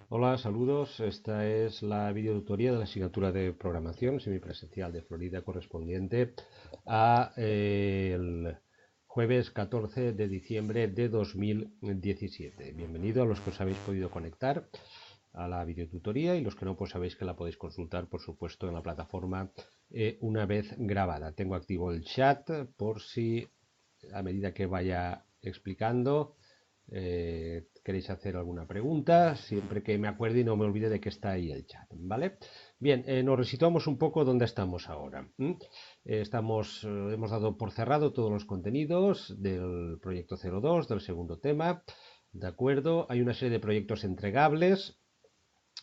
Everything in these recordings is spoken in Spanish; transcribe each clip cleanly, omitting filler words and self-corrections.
Hola, saludos. Esta es la videotutoría de la asignatura de programación semipresencial de Florida correspondiente a el jueves 14 de diciembre de 2017. Bienvenido a los que os habéis podido conectar a la videotutoría y los que no, pues sabéis que la podéis consultar, por supuesto, en la plataforma una vez grabada. Tengo activo el chat por si a medida que vaya explicando queréis hacer alguna pregunta, siempre que me acuerde y no me olvide de que está ahí el chat, ¿vale? Bien, nos resituamos un poco donde estamos ahora. Hemos dado por cerrado todos los contenidos del proyecto 02, del segundo tema, ¿de acuerdo? Hay una serie de proyectos entregables,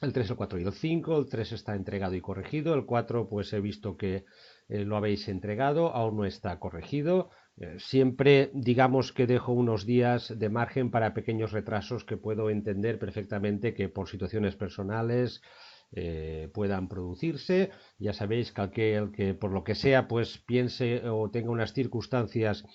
el 3, el 4 y el 5. El 3 está entregado y corregido. El 4, pues he visto que lo habéis entregado, aún no está corregido. Siempre digamos que dejo unos días de margen para pequeños retrasos que puedo entender perfectamente que por situaciones personales puedan producirse. Ya sabéis que aquel que por lo que sea pues piense o tenga unas circunstancias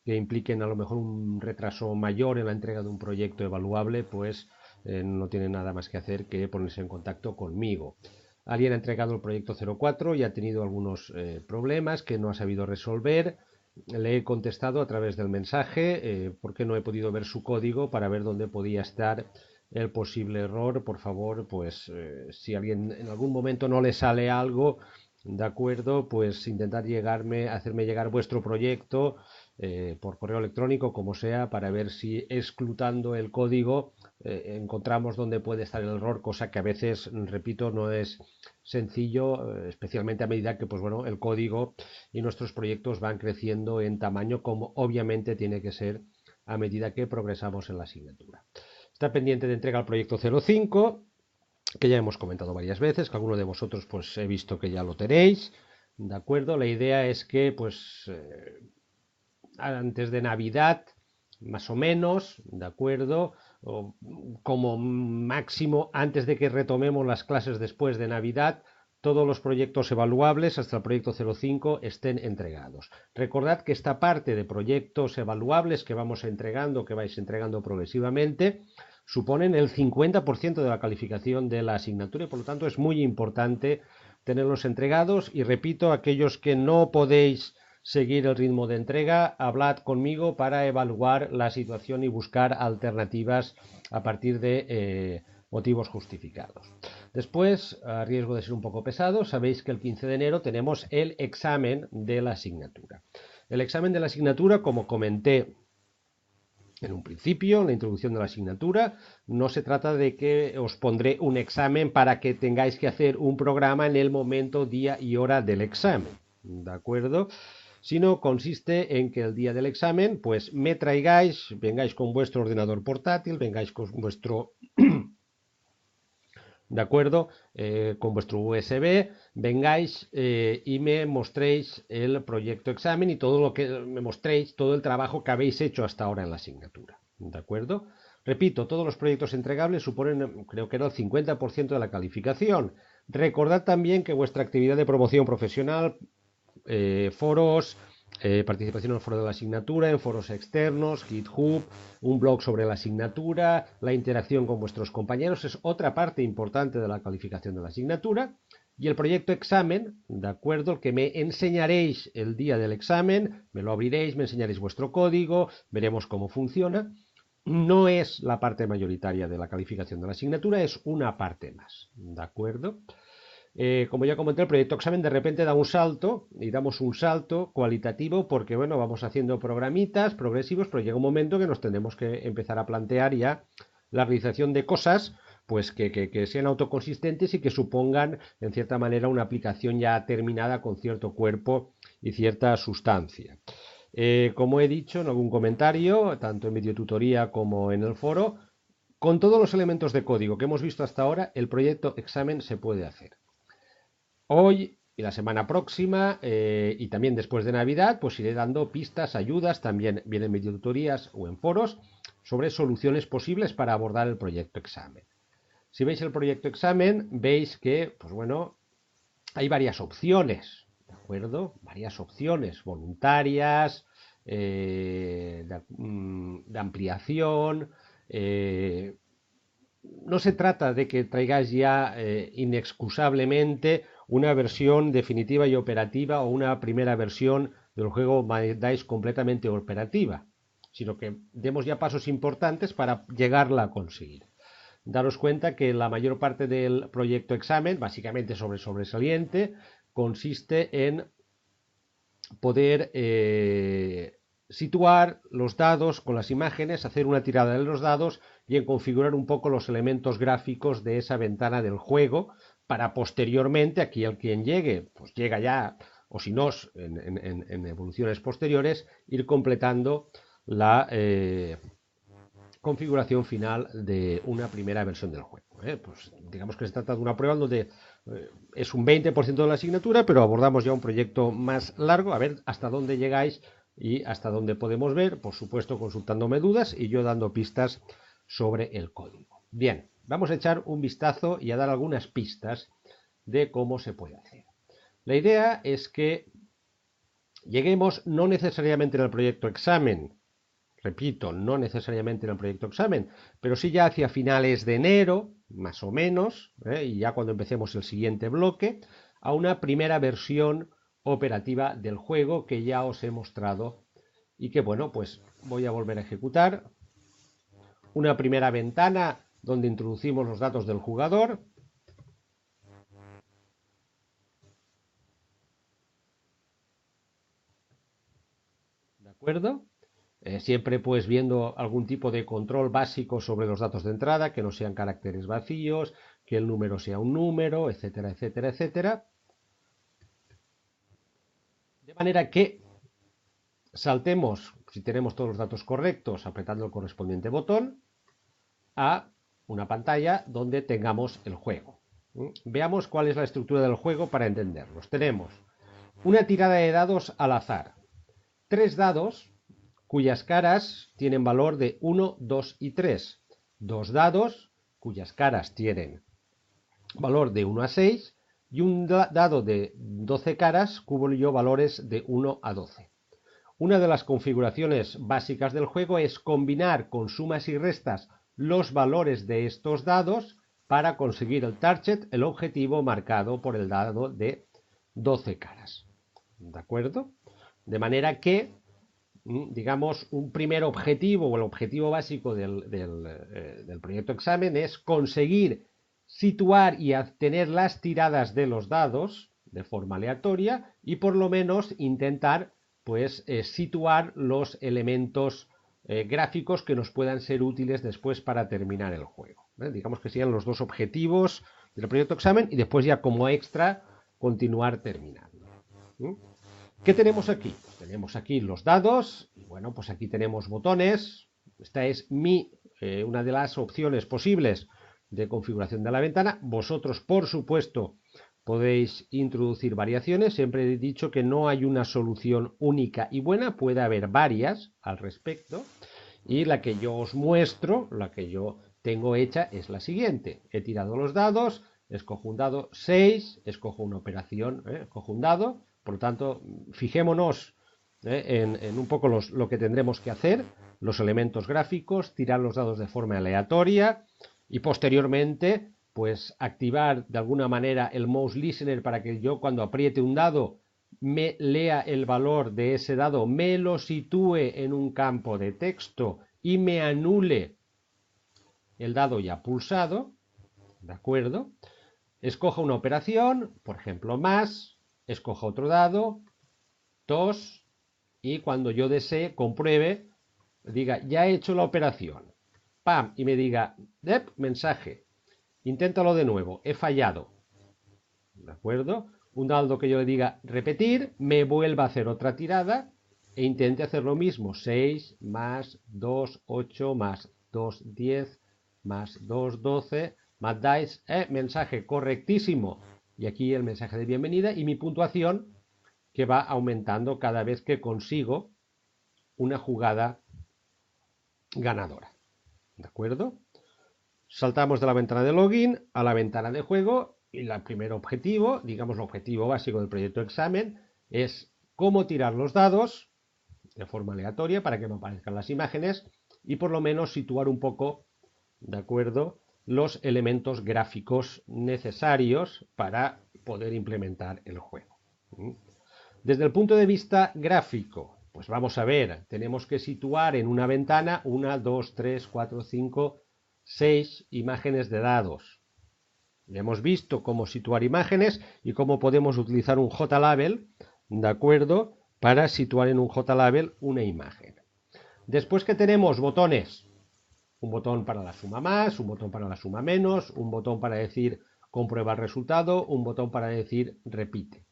que impliquen a lo mejor un retraso mayor en la entrega de un proyecto evaluable, pues no tiene nada más que hacer que ponerse en contacto conmigo. Alguien ha entregado el proyecto 04 y ha tenido algunos problemas que no ha sabido resolver. Le he contestado a través del mensaje porque no he podido ver su código para ver dónde podía estar el posible error. Por favor, pues si a alguien en algún momento no le sale algo, de acuerdo, pues intentar hacerme llegar vuestro proyecto por correo electrónico, como sea, para ver si escrutando el código encontramos dónde puede estar el error, cosa que a veces, repito, no es sencillo, especialmente a medida que pues bueno, el código y nuestros proyectos van creciendo en tamaño, como obviamente tiene que ser a medida que progresamos en la asignatura. Está pendiente de entrega el proyecto 05, que ya hemos comentado varias veces, que alguno de vosotros pues he visto que ya lo tenéis, ¿de acuerdo? La idea es que pues antes de Navidad, más o menos, ¿de acuerdo? O como máximo antes de que retomemos las clases después de Navidad, todos los proyectos evaluables hasta el proyecto 05 estén entregados. Recordad que esta parte de proyectos evaluables que vamos entregando, que vais entregando progresivamente, suponen el 50% de la calificación de la asignatura y por lo tanto es muy importante tenerlos entregados y repito, aquellos que no podéis seguir el ritmo de entrega, hablad conmigo para evaluar la situación y buscar alternativas a partir de motivos justificados. Después, a riesgo de ser un poco pesado, sabéis que el 15 de enero tenemos el examen de la asignatura. El examen de la asignatura, como comenté en un principio, en la introducción de la asignatura, no se trata de que os pondré un examen para que tengáis que hacer un programa en el momento, día y hora del examen. ¿De acuerdo? Sino consiste en que el día del examen, pues me traigáis, vengáis con vuestro ordenador portátil, vengáis con vuestro, ¿de acuerdo? Con vuestro USB, vengáis y me mostréis el proyecto examen y todo lo que me mostréis, todo el trabajo que habéis hecho hasta ahora en la asignatura, ¿de acuerdo? Repito, todos los proyectos entregables suponen, creo que era el 50% de la calificación. Recordad también que vuestra actividad de promoción profesional, foros, participación en el foro de la asignatura, en foros externos, GitHub, un blog sobre la asignatura, la interacción con vuestros compañeros es otra parte importante de la calificación de la asignatura. Y el proyecto examen, ¿de acuerdo? El que me enseñaréis el día del examen, me lo abriréis, me enseñaréis vuestro código, veremos cómo funciona. No es la parte mayoritaria de la calificación de la asignatura, es una parte más, ¿de acuerdo? Como ya comenté, el proyecto examen de repente da un salto y damos un salto cualitativo porque, bueno, vamos haciendo programitas progresivos, pero llega un momento que nos tenemos que empezar a plantear ya la realización de cosas pues que sean autoconsistentes y que supongan, en cierta manera, una aplicación ya terminada con cierto cuerpo y cierta sustancia. Como he dicho en algún comentario, tanto en videotutoría como en el foro, con todos los elementos de código que hemos visto hasta ahora, el proyecto examen se puede hacer. Hoy y la semana próxima y también después de Navidad, pues iré dando pistas, ayudas, también bien en videotutorías o en foros, sobre soluciones posibles para abordar el proyecto examen. Si veis el proyecto examen, veis que, pues bueno, hay varias opciones, ¿de acuerdo? Varias opciones voluntarias, de ampliación, no se trata de que traigáis ya inexcusablemente una versión definitiva y operativa o una primera versión del juego Dice completamente operativa, sino que demos ya pasos importantes para llegarla a conseguir. Daros cuenta que la mayor parte del proyecto examen, básicamente sobre sobresaliente, consiste en poder situar los dados con las imágenes, hacer una tirada de los dados y en configurar un poco los elementos gráficos de esa ventana del juego para posteriormente, aquí el quien llegue, pues llega ya, o si no, en evoluciones posteriores, ir completando la configuración final de una primera versión del juego. Pues digamos que se trata de una prueba donde es un 20% de la asignatura, pero abordamos ya un proyecto más largo, a ver hasta dónde llegáis y hasta dónde podemos ver, por supuesto consultándome dudas y yo dando pistas sobre el código. Bien, vamos a echar un vistazo y a dar algunas pistas de cómo se puede hacer. La idea es que lleguemos no necesariamente en el proyecto examen, repito, no necesariamente en el proyecto examen, pero sí ya hacia finales de enero, más o menos, y ya cuando empecemos el siguiente bloque, a una primera versión operativa del juego que ya os he mostrado y que, bueno, pues voy a volver a ejecutar. Una primera ventana donde introducimos los datos del jugador. ¿De acuerdo? Siempre pues viendo algún tipo de control básico sobre los datos de entrada, que no sean caracteres vacíos, que el número sea un número, etcétera, etcétera, etcétera. De manera que saltemos, si tenemos todos los datos correctos, apretando el correspondiente botón, a una pantalla donde tengamos el juego. Veamos cuál es la estructura del juego para entenderlos. Tenemos una tirada de dados al azar. 3 dados cuyas caras tienen valor de 1, 2 y 3. 2 dados cuyas caras tienen valor de 1 a 6 y un dado de 12 caras cuyo valores de 1 a 12. Una de las configuraciones básicas del juego es combinar con sumas y restas los valores de estos dados para conseguir el target, el objetivo marcado por el dado de 12 caras. ¿De acuerdo? De manera que, digamos, un primer objetivo o el objetivo básico del proyecto examen es conseguir situar y obtener las tiradas de los dados de forma aleatoria y por lo menos intentar pues situar los elementos gráficos que nos puedan ser útiles después para terminar el juego. Digamos que sean los dos objetivos del proyecto examen y después ya como extra continuar terminando. ¿Qué tenemos aquí? Pues tenemos aquí los dados y bueno, pues aquí tenemos botones. Esta es una de las opciones posibles de configuración de la ventana. Vosotros, por supuesto, podéis introducir variaciones. Siempre he dicho que no hay una solución única y buena, puede haber varias al respecto. Y la que yo os muestro, la que yo tengo hecha, es la siguiente. He tirado los dados, escojo un dado 6, escojo una operación, escojo un dado. Por lo tanto, fijémonos en un poco lo que tendremos que hacer, los elementos gráficos, tirar los dados de forma aleatoria y posteriormente pues activar de alguna manera el mouse listener para que yo cuando apriete un dado me lea el valor de ese dado, me lo sitúe en un campo de texto y me anule el dado ya pulsado, ¿de acuerdo? Escoja una operación, por ejemplo más, escoja otro dado, 2, y cuando yo desee, compruebe, diga, ya he hecho la operación, ¡pam! Y me diga, mensaje, inténtalo de nuevo, he fallado, ¿de acuerdo? Un dado que yo le diga repetir, me vuelva a hacer otra tirada e intente hacer lo mismo, 6 más 2, 8 más 2, 10 más 2, 12, más dice, mensaje correctísimo, y aquí el mensaje de bienvenida y mi puntuación que va aumentando cada vez que consigo una jugada ganadora. ¿De acuerdo? Saltamos de la ventana de login a la ventana de juego y el primer objetivo, digamos el objetivo básico del proyecto examen, es cómo tirar los dados de forma aleatoria para que me aparezcan las imágenes y por lo menos situar un poco, ¿de acuerdo?, los elementos gráficos necesarios para poder implementar el juego. Desde el punto de vista gráfico, pues vamos a ver, tenemos que situar en una ventana 1, 2, 3, 4, 5, 6 imágenes de dados. Ya hemos visto cómo situar imágenes y cómo podemos utilizar un JLabel, ¿de acuerdo?, para situar en un JLabel una imagen. Después que tenemos botones, un botón para la suma más, un botón para la suma menos, un botón para decir comprueba el resultado, un botón para decir repite.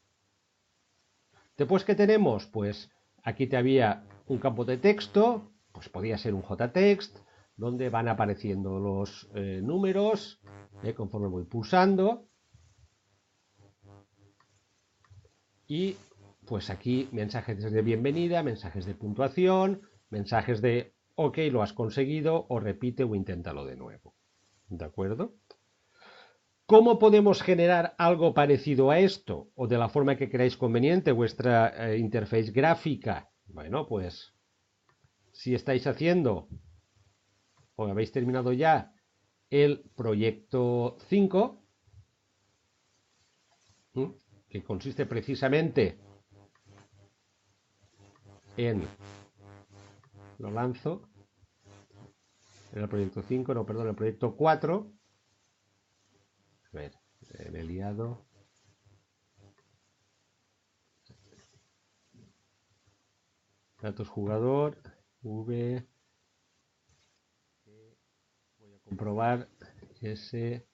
Después que tenemos, pues aquí te había un campo de texto, pues podía ser un JText, donde van apareciendo los números conforme voy pulsando. Y pues aquí mensajes de bienvenida, mensajes de puntuación, mensajes de ok, lo has conseguido, o repite o inténtalo de nuevo. ¿De acuerdo? ¿Cómo podemos generar algo parecido a esto? O de la forma que creáis conveniente vuestra interfaz gráfica. Bueno, pues si estáis haciendo o habéis terminado ya el proyecto 5, que consiste precisamente en, lo lanzo, en el proyecto 5, no, perdón, el proyecto 4. A ver, me he liado. Datos jugador, V. Voy a comprobar S.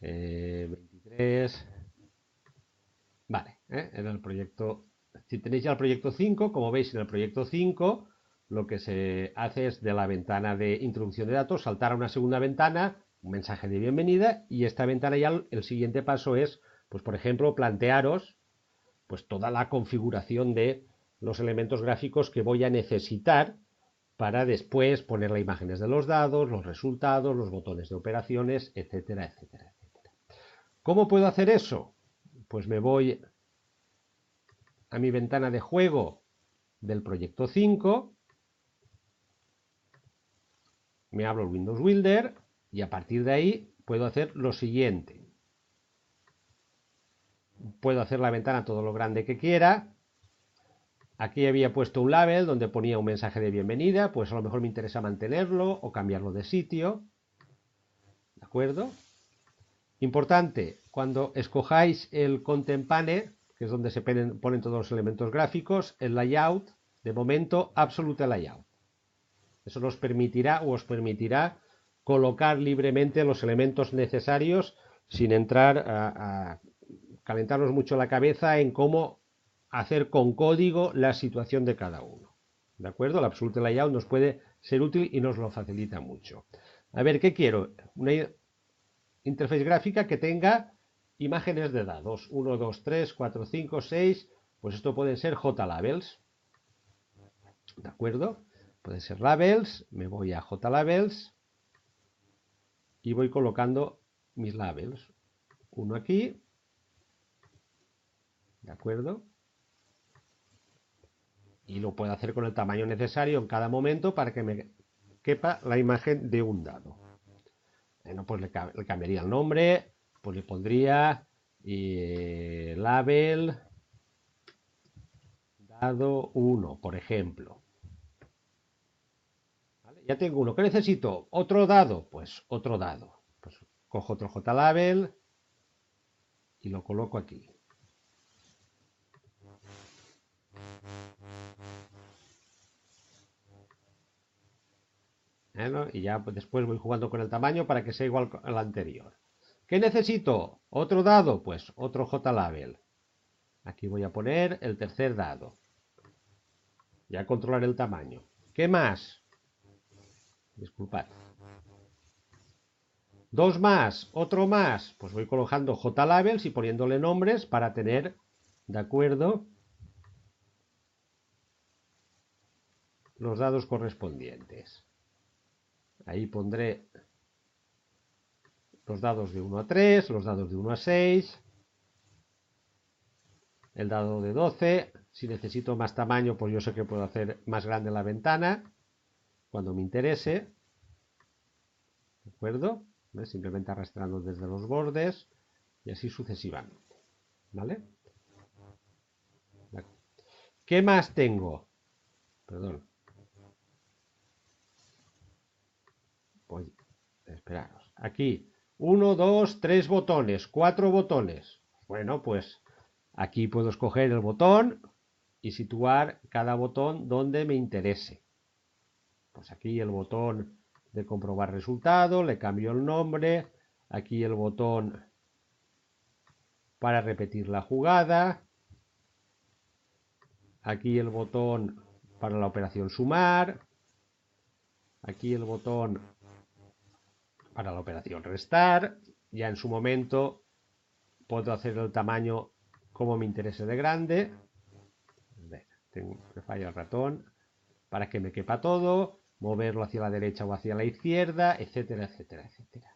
23. Vale, en el proyecto. Si tenéis ya el proyecto 5, como veis en el proyecto 5, lo que se hace es de la ventana de introducción de datos saltar a una segunda ventana, un mensaje de bienvenida, y esta ventana ya el siguiente paso es, pues por ejemplo, plantearos pues toda la configuración de los elementos gráficos que voy a necesitar para después poner las imágenes de los dados, los resultados, los botones de operaciones, etcétera, etcétera, etcétera. ¿Cómo puedo hacer eso? Pues me voy a mi ventana de juego del proyecto 5, me abro el Windows Builder y a partir de ahí puedo hacer lo siguiente. Puedo hacer la ventana todo lo grande que quiera. Aquí había puesto un label donde ponía un mensaje de bienvenida, pues a lo mejor me interesa mantenerlo o cambiarlo de sitio. ¿De acuerdo? Importante, cuando escojáis el Content Pane, que es donde se ponen todos los elementos gráficos, el layout, de momento, Absolute Layout. Eso nos permitirá o os permitirá colocar libremente los elementos necesarios sin entrar a calentarnos mucho la cabeza en cómo hacer con código la situación de cada uno. ¿De acuerdo? El Absolute Layout nos puede ser útil y nos lo facilita mucho. A ver, ¿qué quiero? Una interfaz gráfica que tenga imágenes de dados. 1, 2, 3, 4, 5, 6. Pues esto pueden ser JLabels. ¿De acuerdo? Pueden ser labels. Me voy a JLabels y voy colocando mis labels. Uno aquí. ¿De acuerdo? Y lo puedo hacer con el tamaño necesario en cada momento para que me quepa la imagen de un dado. Bueno, pues le cambiaría el nombre, pues le pondría label dado 1, por ejemplo. ¿Vale? Ya tengo uno. ¿Qué necesito? ¿Otro dado? Pues otro dado. Pues cojo otro JLabel y lo coloco aquí. Bueno, y ya después voy jugando con el tamaño para que sea igual al anterior. ¿Qué necesito? ¿Otro dado? Pues otro JLabel. Aquí voy a poner el tercer dado. Ya controlar el tamaño. ¿Qué más? Disculpad. Dos más, otro más. Pues voy colocando JLabels y poniéndole nombres para tener, ¿de acuerdo?, los dados correspondientes. Ahí pondré los dados de 1 a 3, los dados de 1 a 6, el dado de 12. Si necesito más tamaño, pues yo sé que puedo hacer más grande la ventana cuando me interese. ¿De acuerdo? ¿Ves? Simplemente arrastrando desde los bordes y así sucesivamente. ¿Vale? ¿Qué más tengo? Perdón. Pues, esperaros. Aquí, 1, 2, 3 botones, 4 botones. Bueno, pues aquí puedo escoger el botón y situar cada botón donde me interese. Pues aquí el botón de comprobar resultado, le cambio el nombre. Aquí el botón para repetir la jugada. Aquí el botón para la operación sumar. Aquí el botón para la operación restar. Ya en su momento puedo hacer el tamaño como me interese de grande. Me falla el ratón. Para que me quepa todo. Moverlo hacia la derecha o hacia la izquierda, etcétera, etcétera, etcétera.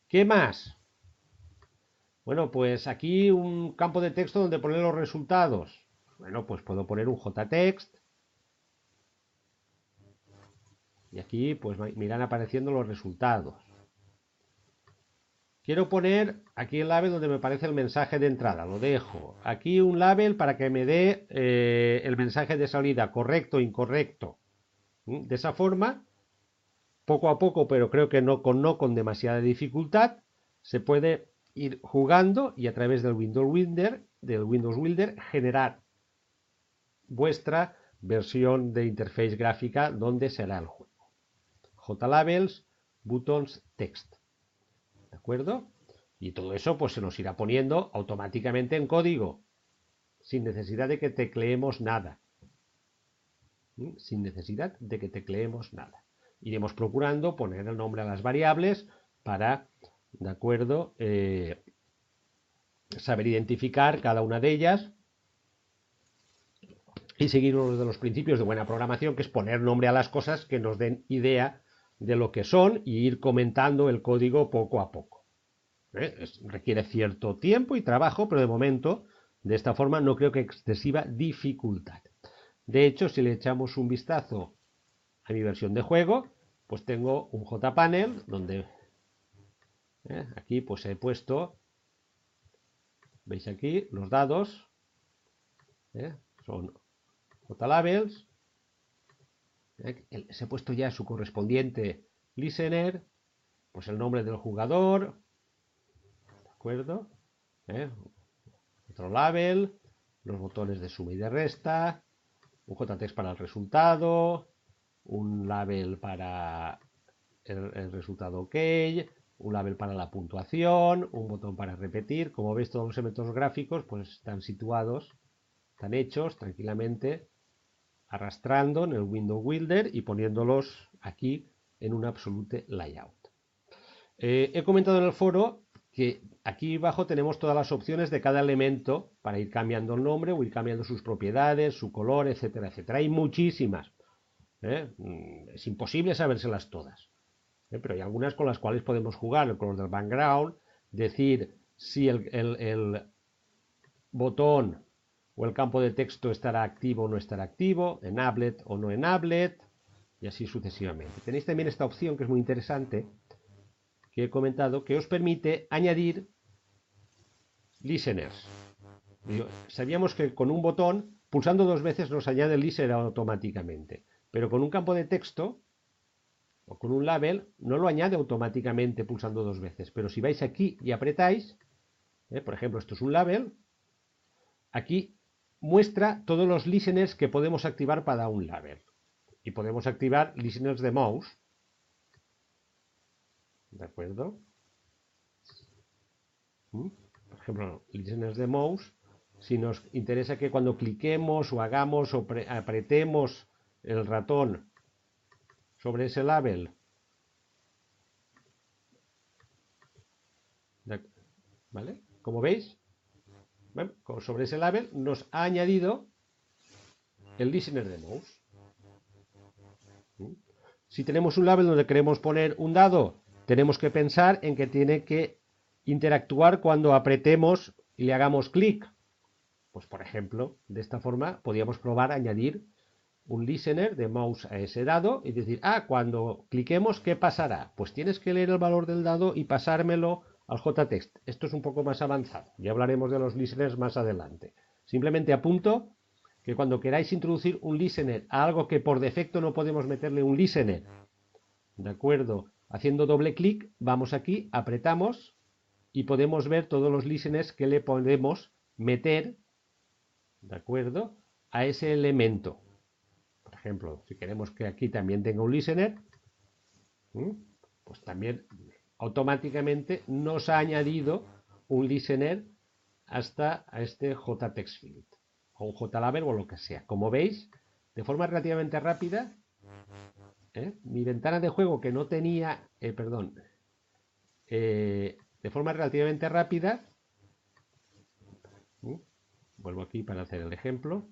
¿Qué más? Bueno, pues aquí un campo de texto donde poner los resultados. Bueno, pues puedo poner un JText. Y aquí pues me irán apareciendo los resultados. Quiero poner aquí el label donde me aparece el mensaje de entrada. Lo dejo. Aquí un label para que me dé el mensaje de salida, correcto o incorrecto. De esa forma, poco a poco, pero creo que no con demasiada dificultad, se puede ir jugando y a través del Windows Builder generar vuestra versión de interface gráfica donde será el juego. JLabels, buttons, text. ¿De acuerdo? Y todo eso pues se nos irá poniendo automáticamente en código, sin necesidad de que tecleemos nada. Sin necesidad de que tecleemos nada. Iremos procurando poner el nombre a las variables para, ¿de acuerdo? Saber identificar cada una de ellas y seguir uno de los principios de buena programación, que es poner nombre a las cosas que nos den idea de lo que son y ir comentando el código poco a poco. Requiere cierto tiempo y trabajo, pero de momento, de esta forma, no creo que excesiva dificultad. De hecho, si le echamos un vistazo a mi versión de juego, pues tengo un JPanel donde aquí pues he puesto, veis aquí, los dados, son JLabels, se ha puesto ya su correspondiente listener, pues el nombre del jugador, ¿de acuerdo? Otro label, los botones de suma y de resta, un JText para el resultado, un label para el resultado OK, un label para la puntuación, un botón para repetir. Como veis, todos los elementos gráficos pues están situados, están hechos tranquilamente, arrastrando en el Windows Builder y poniéndolos aquí en un absolute layout. He comentado en el foro que aquí abajo tenemos todas las opciones de cada elemento para ir cambiando el nombre o ir cambiando sus propiedades, su color, etcétera, etcétera. Hay muchísimas. Es imposible sabérselas todas. Pero hay algunas con las cuales podemos jugar. El color del background, decir si el botón o el campo de texto estará activo o no estará activo, enabled o no enabled, y así sucesivamente. Tenéis también esta opción que es muy interesante, que he comentado, que os permite añadir listeners. Sabíamos que con un botón, pulsando dos veces, nos añade el listener automáticamente, pero con un campo de texto o con un label no lo añade automáticamente pulsando dos veces, pero si vais aquí y apretáis, por ejemplo, esto es un label, aquí muestra todos los listeners que podemos activar para un label. Y podemos activar listeners de mouse. ¿De acuerdo? Por ejemplo, listeners de mouse. Si nos interesa que cuando cliquemos o hagamos o apretemos el ratón sobre ese label, ¿vale? Como veis, sobre ese label nos ha añadido el listener de mouse. Si tenemos un label donde queremos poner un dado, tenemos que pensar en que tiene que interactuar cuando apretemos y le hagamos clic. Pues por ejemplo, de esta forma podríamos probar a añadir un listener de mouse a ese dado y decir, cuando cliquemos, ¿qué pasará? Pues tienes que leer el valor del dado y pasármelo al JText. Esto es un poco más avanzado. Ya hablaremos de los listeners más adelante. Simplemente apunto que cuando queráis introducir un listener a algo que por defecto no podemos meterle un listener, ¿de acuerdo? Haciendo doble clic, vamos aquí, apretamos y podemos ver todos los listeners que le podemos meter, ¿de acuerdo?, a ese elemento. Por ejemplo, si queremos que aquí también tenga un listener, pues también automáticamente nos ha añadido un listener hasta a este JTextField o un JLabel o lo que sea. Como veis, de forma relativamente rápida, mi ventana de juego que no tenía, de forma relativamente rápida, vuelvo aquí para hacer el ejemplo.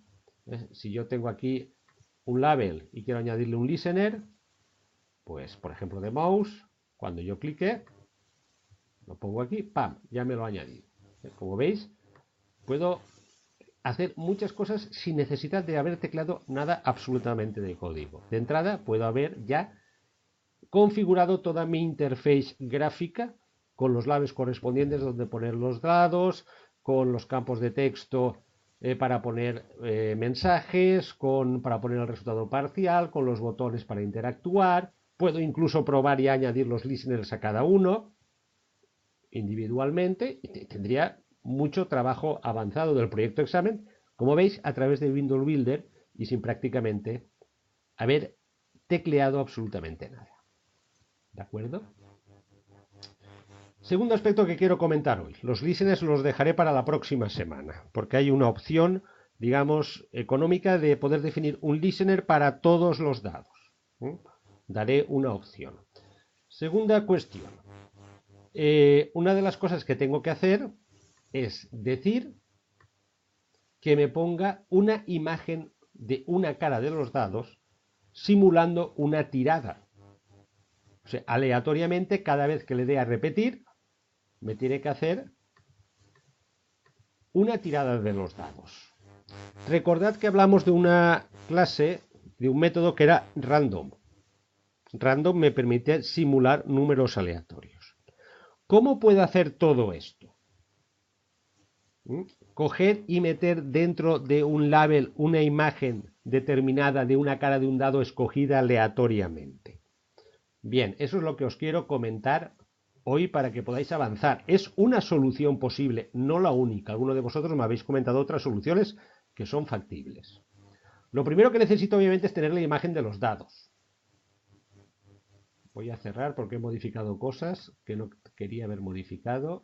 Si yo tengo aquí un label y quiero añadirle un listener, pues por ejemplo de mouse, cuando yo clique, lo pongo aquí, ¡pam!, ya me lo ha añadido. Como veis, puedo hacer muchas cosas sin necesidad de haber teclado nada absolutamente de código. De entrada, puedo haber ya configurado toda mi interface gráfica con los labels correspondientes donde poner los dados, con los campos de texto para poner mensajes, para poner el resultado parcial, con los botones para interactuar. Puedo incluso probar y añadir los listeners a cada uno individualmente y tendría mucho trabajo avanzado del proyecto examen, como veis, a través de Windows Builder y sin prácticamente haber tecleado absolutamente nada. ¿De acuerdo? Segundo aspecto que quiero comentar hoy. Los listeners los dejaré para la próxima semana, porque hay una opción, digamos, económica de poder definir un listener para todos los dados. Daré una opción. Segunda cuestión. Una de las cosas que tengo que hacer es decir que me ponga una imagen de una cara de los dados simulando una tirada. O sea, aleatoriamente, cada vez que le dé a repetir, me tiene que hacer una tirada de los dados. Recordad que hablamos de una clase, de un método que era random. Random me permite simular números aleatorios. ¿Cómo puedo hacer todo esto? Coger y meter dentro de un label una imagen determinada de una cara de un dado escogida aleatoriamente. Bien, eso es lo que os quiero comentar hoy para que podáis avanzar. Es una solución posible, no la única. Algunos de vosotros me habéis comentado otras soluciones que son factibles. Lo primero que necesito obviamente es tener la imagen de los dados. Voy a cerrar porque he modificado cosas que no quería haber modificado.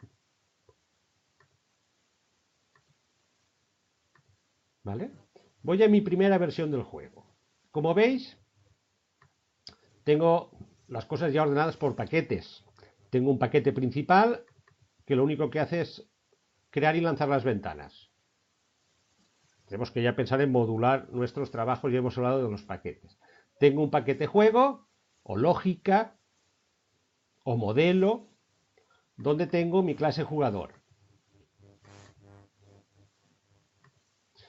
¿Vale? Voy a mi primera versión del juego. Como veis, tengo las cosas ya ordenadas por paquetes. Tengo un paquete principal que lo único que hace es crear y lanzar las ventanas. Tenemos que ya pensar en modular nuestros trabajos, ya hemos hablado de los paquetes. Tengo un paquete juego, o lógica, o modelo, donde tengo mi clase jugador.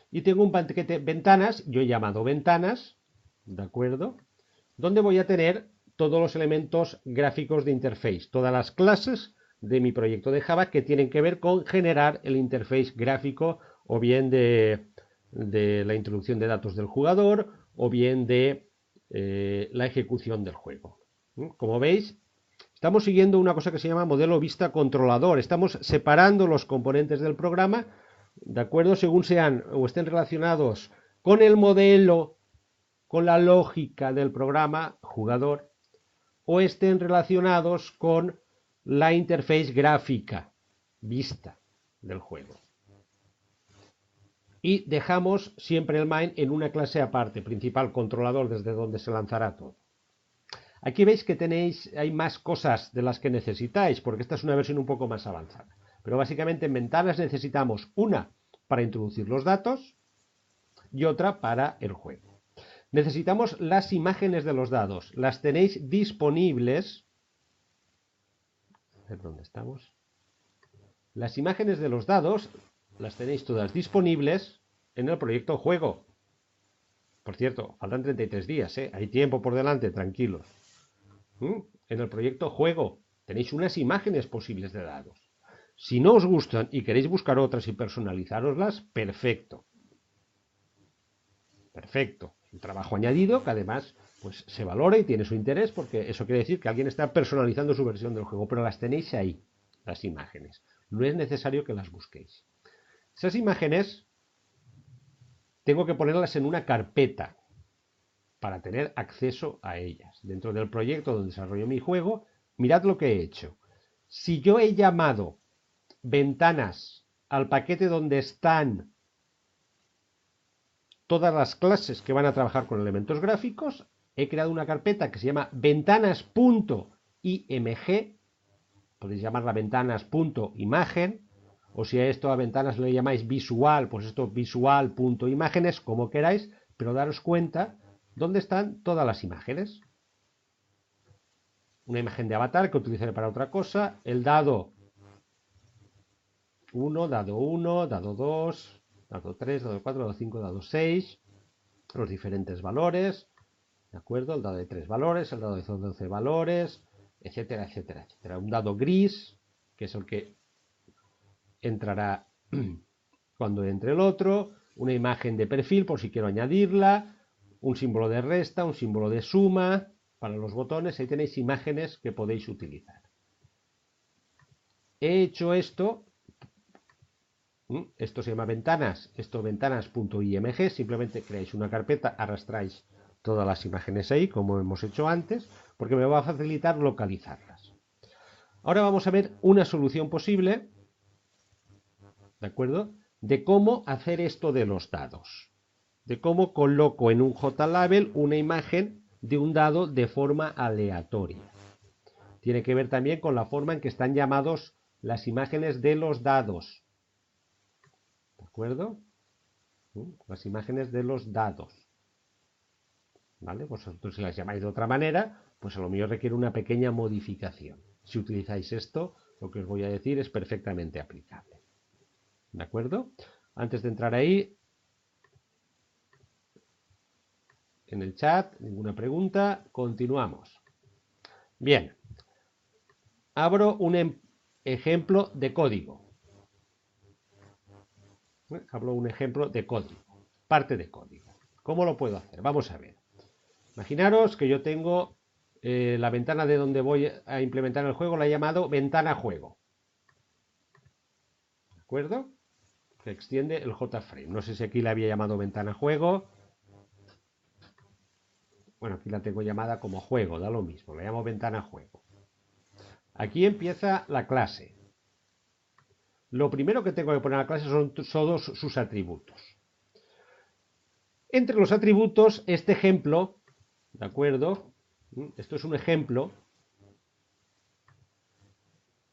Y tengo un paquete ventanas, yo he llamado ventanas, ¿de acuerdo?, donde voy a tener todos los elementos gráficos de interface, todas las clases de mi proyecto de Java que tienen que ver con generar el interface gráfico o bien de la introducción de datos del jugador o bien de la ejecución del juego. Como veis, estamos siguiendo una cosa que se llama modelo vista controlador. Estamos separando los componentes del programa, de acuerdo, según sean o estén relacionados con el modelo, con la lógica del programa jugador, o estén relacionados con la interface gráfica vista del juego. Y dejamos siempre el main en una clase aparte, principal controlador, desde donde se lanzará todo. Aquí veis que hay más cosas de las que necesitáis, porque esta es una versión un poco más avanzada. Pero básicamente en ventanas necesitamos una para introducir los datos y otra para el juego. Necesitamos las imágenes de los dados. Las tenéis disponibles. A ver dónde estamos. Las imágenes de los dados las tenéis todas disponibles en el proyecto juego. Por cierto, faltan 33 días, ¿eh? Hay tiempo por delante, tranquilos. En el proyecto Juego tenéis unas imágenes posibles de dados. Si no os gustan y queréis buscar otras y personalizaroslas, perfecto. Perfecto. Un trabajo añadido que además pues, se valora y tiene su interés porque eso quiere decir que alguien está personalizando su versión del juego, pero las tenéis ahí, las imágenes. No es necesario que las busquéis. Esas imágenes tengo que ponerlas en una carpeta para tener acceso a ellas. Dentro del proyecto donde desarrollo mi juego, mirad lo que he hecho. Si yo he llamado ventanas al paquete donde están todas las clases que van a trabajar con elementos gráficos, he creado una carpeta que se llama ventanas.img, podéis llamarla ventanas.imagen, o si a esto a ventanas le llamáis visual, pues esto visual.imágenes, como queráis, pero daros cuenta dónde están todas las imágenes. Una imagen de avatar que utilizaré para otra cosa, el dado 1, dado 1, dado 2, dado 3, dado 4, dado 5, dado 6, los diferentes valores, ¿de acuerdo? El dado de 3 valores, el dado de 12 valores, etcétera, etcétera, etcétera. Un dado gris, que es el que entrará cuando entre el otro, una imagen de perfil por si quiero añadirla, un símbolo de resta, un símbolo de suma, para los botones, ahí tenéis imágenes que podéis utilizar. He hecho esto, esto se llama ventanas, esto ventanas.img, simplemente creáis una carpeta, arrastráis todas las imágenes ahí, como hemos hecho antes, porque me va a facilitar localizarlas. Ahora vamos a ver una solución posible, ¿de acuerdo? De cómo hacer esto de los dados. De cómo coloco en un JLabel una imagen de un dado de forma aleatoria. Tiene que ver también con la forma en que están llamados las imágenes de los dados. ¿De acuerdo? Las imágenes de los dados. ¿Vale? Vosotros si las llamáis de otra manera, pues a lo mejor requiere una pequeña modificación. Si utilizáis esto, lo que os voy a decir es perfectamente aplicable. ¿De acuerdo? Antes de entrar ahí, en el chat, ninguna pregunta, continuamos. Bien, abro un ejemplo de código. Hablo un ejemplo de código, parte de código. ¿Cómo lo puedo hacer? Vamos a ver. Imaginaros que yo tengo la ventana de donde voy a implementar el juego, la he llamado ventana juego. ¿De acuerdo? Que extiende el JFrame. No sé si aquí la había llamado ventana juego. Bueno, aquí la tengo llamada como juego, da lo mismo. La llamo ventana juego. Aquí empieza la clase. Lo primero que tengo que poner a la clase son todos sus atributos. Entre los atributos, este ejemplo, ¿de acuerdo? Esto es un ejemplo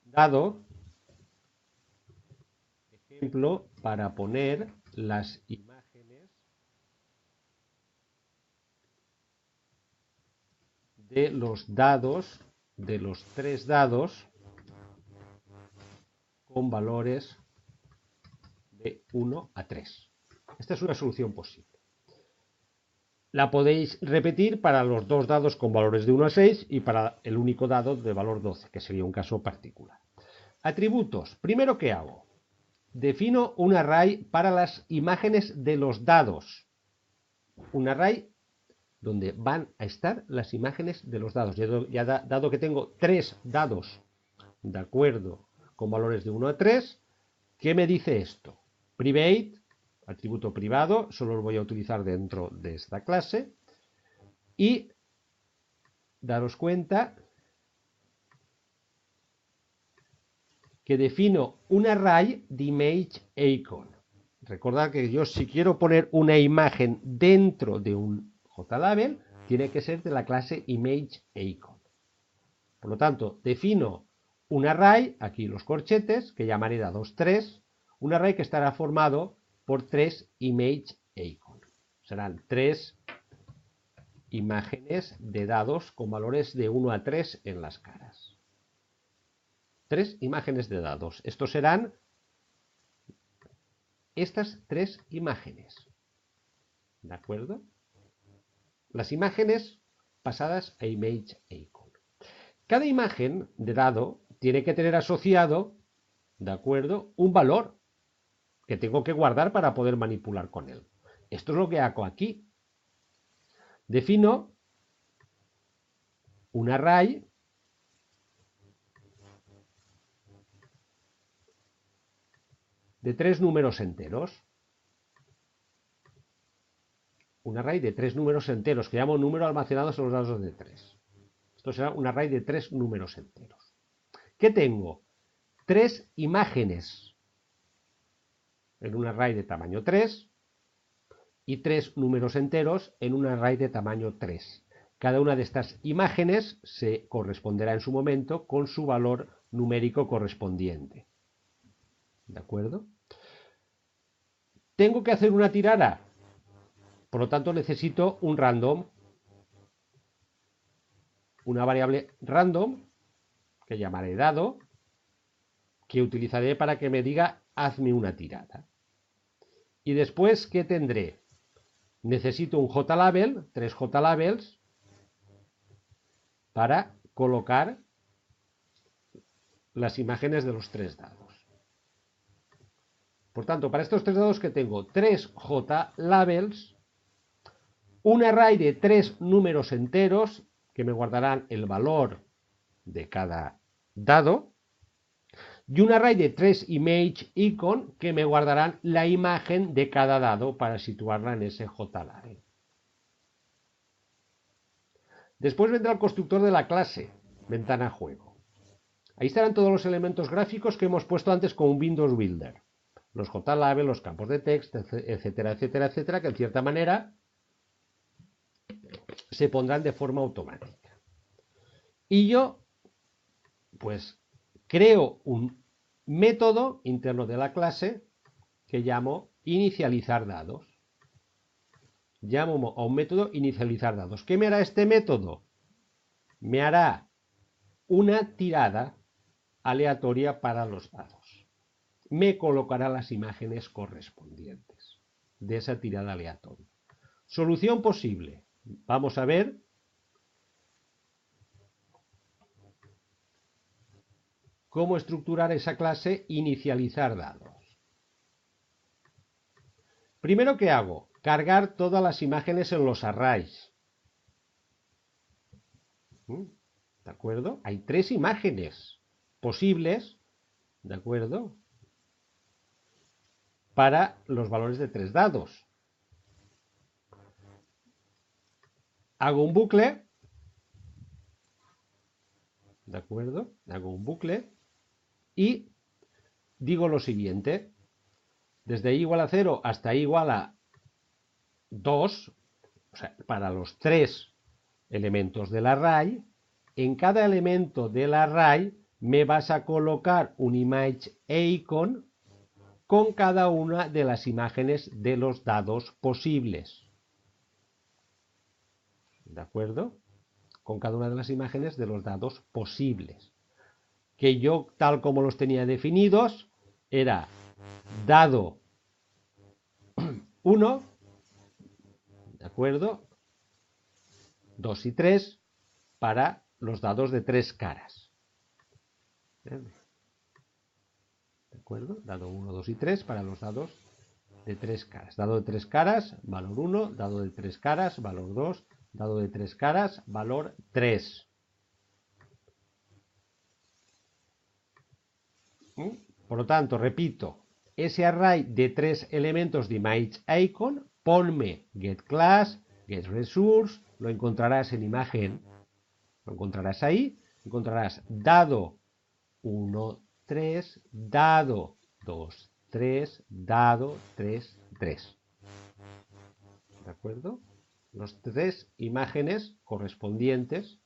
dado, ejemplo, para poner las imágenes de los dados, de los 3 dados, con valores de 1 a 3. Esta es una solución posible. La podéis repetir para los 2 dados con valores de 1 a 6 y para el único dado de valor 12, que sería un caso particular. Atributos. Primero, ¿qué hago? Defino un array para las imágenes de los dados. Un array donde van a estar las imágenes de los dados. Ya dado que tengo 3 dados, de acuerdo, con valores de 1 a 3, ¿qué me dice esto? Private, atributo privado, solo lo voy a utilizar dentro de esta clase. Y daros cuenta que defino un array de image icon. Recordad que yo si quiero poner una imagen dentro de un JLabel, tiene que ser de la clase ImageIcon. Por lo tanto, defino un array, aquí los corchetes, que llamaré dados3, un array que estará formado por 3 ImageIcon. Serán 3 imágenes de dados con valores de 1 a 3 en las caras. 3 imágenes de dados. Estos serán estas 3 imágenes. ¿De acuerdo? las imágenes pasadas a ImageIcon. Cada imagen de dado tiene que tener asociado, ¿de acuerdo?, un valor que tengo que guardar para poder manipular con él. Esto es lo que hago aquí. Defino un array de 3 números enteros. Un array de 3 números enteros, que llamo número almacenados en los dados de 3. Esto será un array de 3 números enteros. ¿Qué tengo? 3 imágenes en un array de tamaño 3 y 3 números enteros en un array de tamaño 3. Cada una de estas imágenes se corresponderá en su momento con su valor numérico correspondiente. ¿De acuerdo? Tengo que hacer una tirada. Por lo tanto, necesito un random, una variable random, que llamaré dado, que utilizaré para que me diga hazme una tirada. Y después, ¿qué tendré? Necesito un JLabel, 3 JLabels, para colocar las imágenes de los 3 dados. Por tanto, para estos 3 dados que tengo 3 JLabels, un array de 3 números enteros que me guardarán el valor de cada dado y un array de 3 ImageIcon que me guardarán la imagen de cada dado para situarla en ese JLabel. Después vendrá el constructor de la clase, ventana juego. Ahí estarán todos los elementos gráficos que hemos puesto antes con un Windows Builder. Los JLabel, los campos de texto, etcétera, etcétera, etcétera, que en cierta manera se pondrán de forma automática. Y yo, pues, creo un método interno de la clase que llamo inicializar dados. Llamo a un método inicializar dados. ¿Qué me hará este método? Me hará una tirada aleatoria para los dados. Me colocará las imágenes correspondientes de esa tirada aleatoria. Solución posible. Vamos a ver cómo estructurar esa clase inicializar dados. Primero, ¿qué hago? Cargar todas las imágenes en los arrays. ¿De acuerdo? Hay 3 imágenes posibles, ¿de acuerdo?, para los valores de 3 dados. Hago un bucle, ¿de acuerdo? Hago un bucle y digo lo siguiente. Desde i igual a 0 hasta i igual a 2, o sea, para los 3 elementos del array, en cada elemento del array me vas a colocar un ImageIcon con cada una de las imágenes de los dados posibles. ¿De acuerdo? Con cada una de las imágenes de los dados posibles. Que yo, tal como los tenía definidos, era dado 1, ¿de acuerdo?, 2 y 3 para los dados de 3 caras. ¿De acuerdo? Dado 1, 2 y 3 para los dados de 3 caras. Dado de 3 caras, valor 1, dado de 3 caras, valor 2, dado de 3 caras, valor 3. Por lo tanto, repito, ese array de 3 elementos de ImageIcon, ponme getClass, getResource, lo encontrarás en imagen, lo encontrarás ahí, encontrarás dado 1, 3, dado 2, 3, dado 3, 3. ¿De acuerdo? Las 3 imágenes correspondientes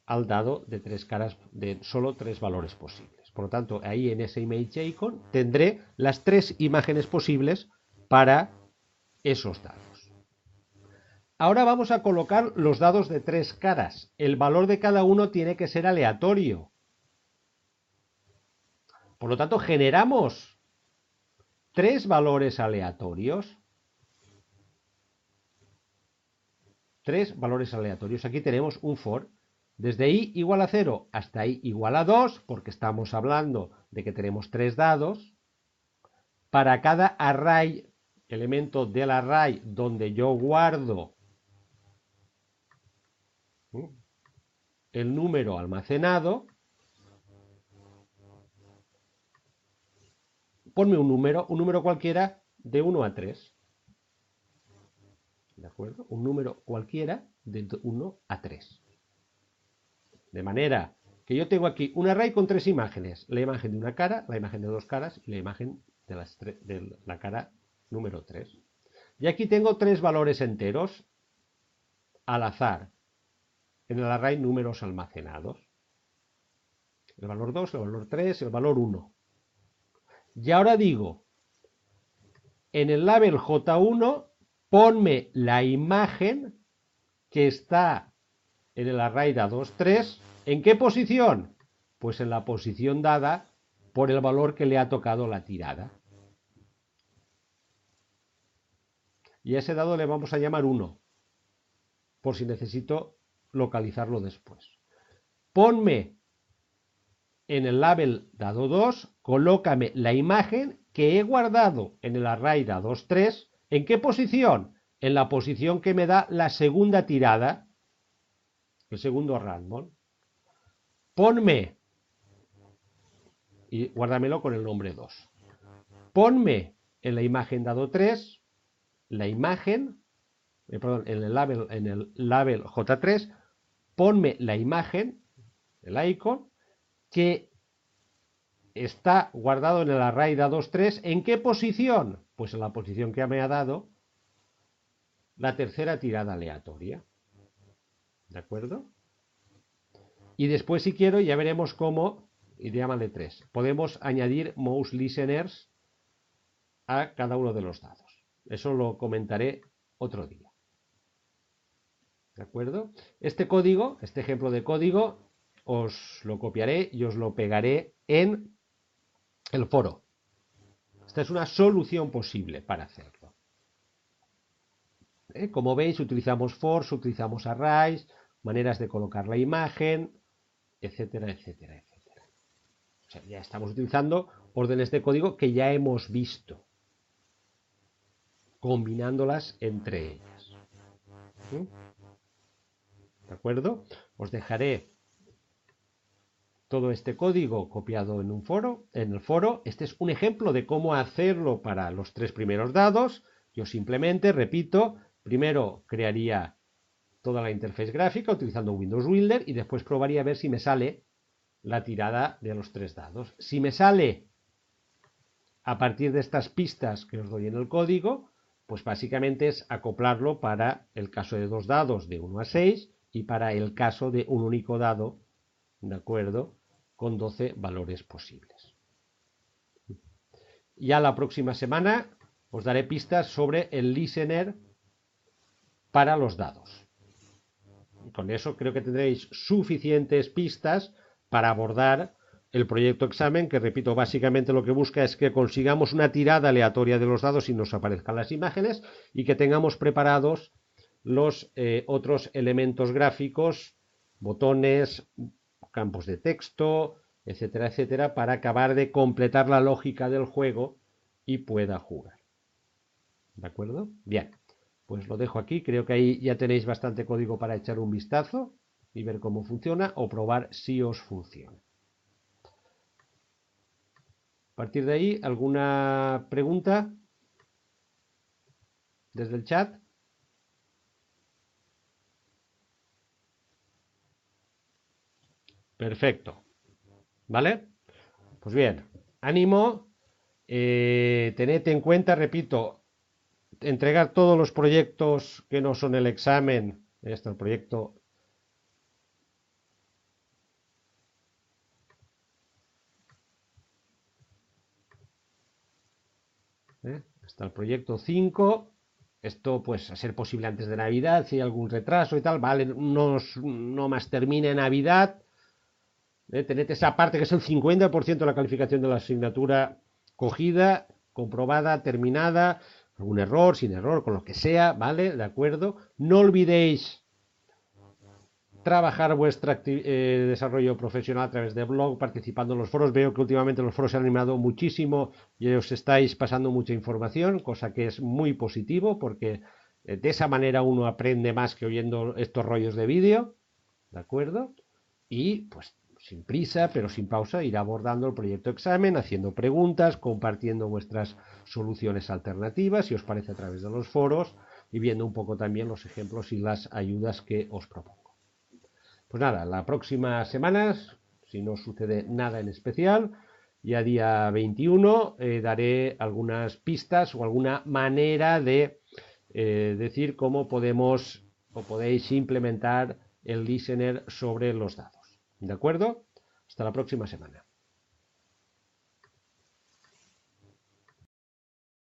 al dado de 3 caras, de solo 3 valores posibles. Por lo tanto, ahí en ese ImageIcon tendré las 3 imágenes posibles para esos dados. Ahora vamos a colocar los dados de 3 caras. El valor de cada uno tiene que ser aleatorio. Por lo tanto, generamos 3 valores aleatorios. 3 valores aleatorios. Aquí tenemos un for. Desde i igual a 0 hasta i igual a 2, porque estamos hablando de que tenemos 3 dados. Para cada array, elemento del array donde yo guardo el número almacenado, ponme un número cualquiera de 1 a 3. ¿De acuerdo? Un número cualquiera de 1 a 3. De manera que yo tengo aquí un array con 3 imágenes. La imagen de una cara, la imagen de 2 caras y la imagen de la cara número 3. Y aquí tengo 3 valores enteros al azar en el array números almacenados. El valor 2, el valor 3, el valor 1. Y ahora digo, en el label J1, ponme la imagen que está en el array dado 3. ¿En qué posición? Pues en la posición dada por el valor que le ha tocado la tirada. Y a ese dado le vamos a llamar 1, por si necesito localizarlo después. Ponme en el label dado 2, colócame la imagen que he guardado en el array dados 3. ¿En qué posición? En la posición que me da la segunda tirada, el segundo random. Ponme, y guárdamelo con el nombre 2. Ponme en la imagen dado 3, la imagen, perdón, en el label J3, ponme la imagen, el icon, que está guardado en el array dados 3. ¿En qué posición? Pues en la posición que me ha dado la tercera tirada aleatoria. ¿De acuerdo? Y después, si quiero, ya veremos cómo, y llámale 3, podemos añadir mouse listeners a cada uno de los dados. Eso lo comentaré otro día. ¿De acuerdo? Este código, este ejemplo de código, os lo copiaré y os lo pegaré en el foro. Esta es una solución posible para hacerlo. Como veis, utilizamos fors, utilizamos arrays, maneras de colocar la imagen, etcétera, etcétera, etcétera. O sea, ya estamos utilizando órdenes de código que ya hemos visto, combinándolas entre ellas. ¿De acuerdo? Os dejaré todo este código copiado en el foro. Este es un ejemplo de cómo hacerlo para los 3 primeros dados. Yo simplemente, repito, primero crearía toda la interfaz gráfica utilizando Windows Builder y después probaría a ver si me sale la tirada de los 3 dados. Si me sale a partir de estas pistas que os doy en el código, pues básicamente es acoplarlo para el caso de 2 dados de 1 a 6 y para el caso de un único dado, ¿de acuerdo?, con 12 valores posibles. Ya la próxima semana os daré pistas sobre el listener para los dados. Y con eso creo que tendréis suficientes pistas para abordar el proyecto examen, que repito, básicamente lo que busca es que consigamos una tirada aleatoria de los dados y nos aparezcan las imágenes y que tengamos preparados los otros elementos gráficos, botones, campos de texto, etcétera, etcétera, para acabar de completar la lógica del juego y pueda jugar. ¿De acuerdo? Bien, pues lo dejo aquí. Creo que ahí ya tenéis bastante código para echar un vistazo y ver cómo funciona o probar si os funciona. A partir de ahí, ¿alguna pregunta desde el chat? Perfecto. ¿Vale? Pues bien, ánimo, tened en cuenta, repito, entregar todos los proyectos que no son el examen, está el proyecto está el proyecto 5, esto pues a ser posible antes de Navidad, si hay algún retraso y tal, vale, no más termine Navidad, tened esa parte que es el 50% de la calificación de la asignatura cogida, comprobada, terminada, algún error, sin error, con lo que sea, ¿vale? ¿De acuerdo? No olvidéis trabajar vuestro desarrollo profesional a través de blog, participando en los foros. Veo que últimamente los foros se han animado muchísimo y os estáis pasando mucha información, cosa que es muy positivo porque de esa manera uno aprende más que oyendo estos rollos de vídeo, ¿de acuerdo? Y pues sin prisa, pero sin pausa, ir abordando el proyecto examen, haciendo preguntas, compartiendo vuestras soluciones alternativas, si os parece, a través de los foros y viendo un poco también los ejemplos y las ayudas que os propongo. Pues nada, la próxima semana, si no sucede nada en especial, ya día 21, daré algunas pistas o alguna manera de decir cómo podemos o podéis implementar el listener sobre los datos. ¿De acuerdo? Hasta la próxima semana.